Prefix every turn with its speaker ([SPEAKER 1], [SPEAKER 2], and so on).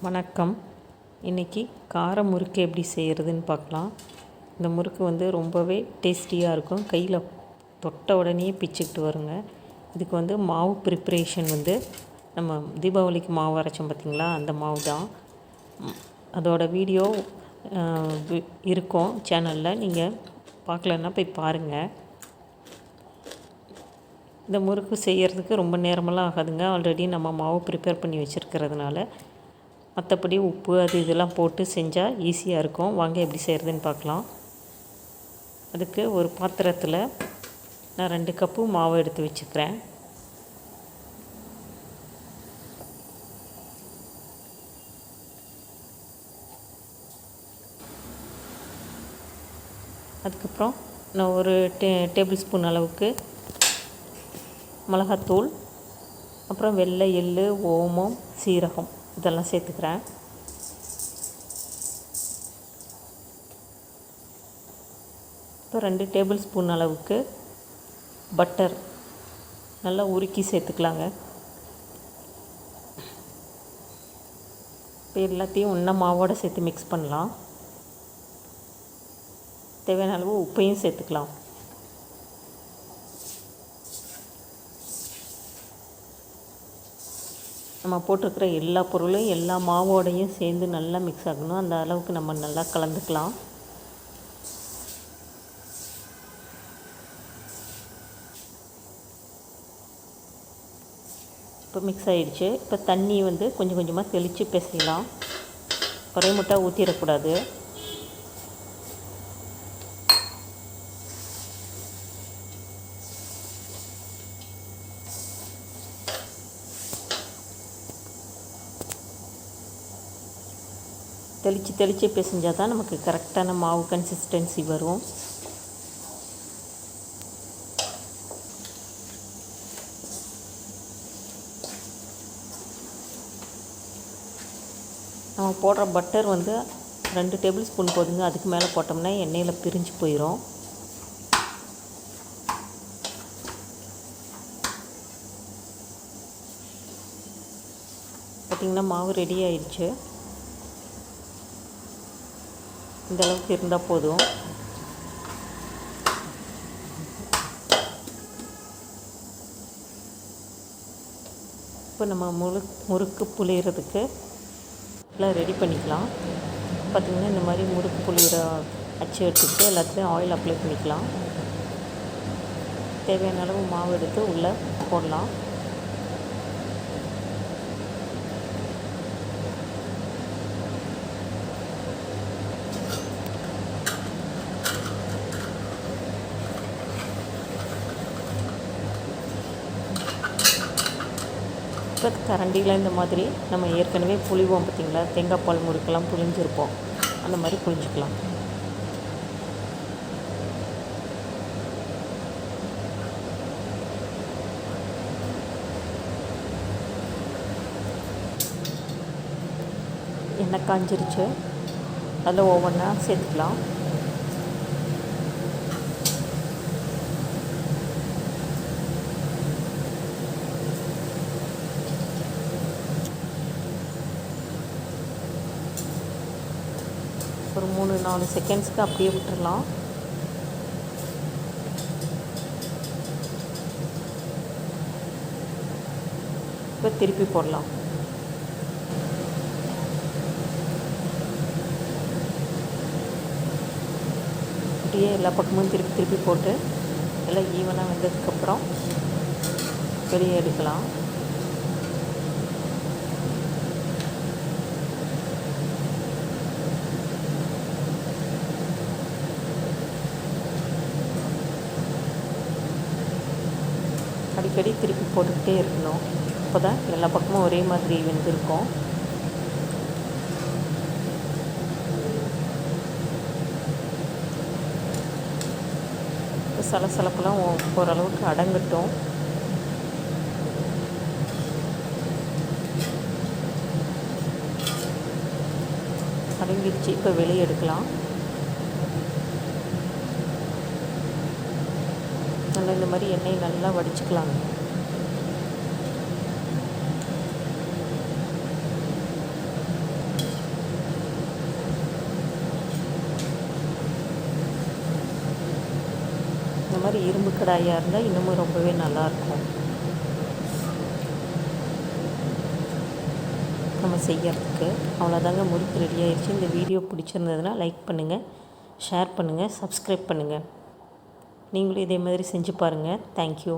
[SPEAKER 1] வணக்கம். இன்றைக்கி கார முறுக்கு எப்படி செய்கிறதுன்னு பார்க்கலாம். இந்த முறுக்கு ரொம்பவே டேஸ்டியாக இருக்கும். கையில் தொட்ட உடனே பிச்சுக்கிட்டு வருங்க. இதுக்கு மாவு ப்ரிப்ரேஷன் நம்ம தீபாவளிக்கு மாவு அரைச்சோம் பார்த்திங்களா, அந்த மாவு தான். அதோட வீடியோ இருக்கும் சேனலில், நீங்கள் பார்க்கலன்னா போய் பாருங்கள். இந்த முறுக்கு செய்கிறதுக்கு ரொம்ப நேரமெல்லாம் ஆகாதுங்க. ஆல்ரெடி நம்ம மாவு ப்ரிப்பேர் பண்ணி வச்சுருக்கிறதுனால மற்றபடி உப்பு அது இதெல்லாம் போட்டு செஞ்சால் ஈஸியாக இருக்கும். வாங்க எப்படி செய்கிறதுன்னு பார்க்கலாம். அதுக்கு ஒரு பாத்திரத்தில் நான் 2 கப்பு மாவு எடுத்து வச்சுக்கிறேன். அதுக்கப்புறம் நான் ஒரு டேபிள் ஸ்பூன் அளவுக்கு மிளகாத்தூள், அப்புறம் வெள்ளை, எள்ளு, ஓமம், சீரகம் இதெல்லாம் சேர்த்துக்கிறேன். இப்போ 2 டேபிள் ஸ்பூன் அளவுக்கு பட்டர் நல்லா உருக்கி சேர்த்துக்கலாங்க. இப்போ எல்லாத்தையும் ஒன்றா மாவோடு சேர்த்து மிக்ஸ் பண்ணலாம். தேவையான அளவு உப்பையும் சேர்த்துக்கலாம். நம்ம போட்டிருக்கிற எல்லா பொருளும் எல்லா மாவோடையும் சேர்ந்து நல்லா மிக்ஸ் ஆகணும். அந்த அளவுக்கு நம்ம நல்லா கலந்துக்கலாம். இப்போ மிக்ஸ் ஆகிடுச்சு. இப்போ தண்ணி கொஞ்சம் கொஞ்சமாக தெளித்து பிசையலாம். ஒரே முட்டை ஊற்றிடக்கூடாது. தெளித்து பிசைஞ்சால் தான் நமக்கு கரெக்டான மாவு கன்சிஸ்டன்சி வரும். நம்ம போடுற பட்டர் 2 டேபிள் ஸ்பூன் போதுங்க. அதுக்கு மேலே போட்டோம்னா எண்ணெயில் பிரிஞ்சு போயிடும். பார்த்திங்கன்னா மாவு ரெடி ஆயிடுச்சு. இந்த அளவுக்கு இருந்தால் போதும். இப்போ நம்ம முறுக்கு புளியறதுக்கு எல்லாம் ரெடி பண்ணிக்கலாம். பார்த்திங்கன்னா இந்த மாதிரி முறுக்கு புளியிற அச்சு எடுத்துக்கிட்டு எல்லாத்துலேயும் ஆயில் அப்ளை பண்ணிக்கலாம். தேவையான அளவு மாவு எடுத்து உள்ளே போடலாம். இப்போ கரண்டியில் இந்த மாதிரி நம்ம ஏற்கனவே புளிவோம் பார்த்திங்களா, தேங்காய் பால் முறுக்கெல்லாம் புளிஞ்சிருப்போம், அந்த மாதிரி புளிஞ்சிக்கலாம். எண்ணெய் காஞ்சிருச்சு. அதில் ஒவ்வொன்றா சேர்த்துக்கலாம். ஒரு 3-4 செகண்ட்ஸ்க்கு அப்படியே விட்டுடலாம். இப்போ திருப்பி போடலாம். அப்படியே எல்லா பக்கமும் திருப்பி போட்டு எல்லாம் ஈவனாக வந்ததுக்கப்புறம் வெளியே எடுக்கலாம். அடிக்கடி திருப்பி போட்டுக்கிட்டே இருக்கணும். அப்போ தான் எல்லா பக்கமும் ஒரே மாதிரி வெந்திருக்கும். இப்போ சலசலப்பெல்லாம் ஓரளவுக்கு அடங்கட்டும். அடங்கிடுச்சு. இப்போ வெளியே எடுக்கலாம். நல்லா இந்த மாதிரி எண்ணெய் நல்லா வடிச்சுக்கலாங்க. மாதிரி இரும்பு கடாயாக இருந்தால் இன்னமும் ரொம்பவே நல்லாயிருக்கும் நம்ம செய்யறதுக்கு. அவ்வளோதாங்க, முறுக்கு ரெடி ஆயிடுச்சு. இந்த வீடியோ பிடிச்சிருந்ததுன்னா லைக் பண்ணுங்கள், ஷேர் பண்ணுங்கள், சப்ஸ்கிரைப் பண்ணுங்கள். நீங்களும் இதே மாதிரி செஞ்சு பாருங்கள். தேங்க்யூ.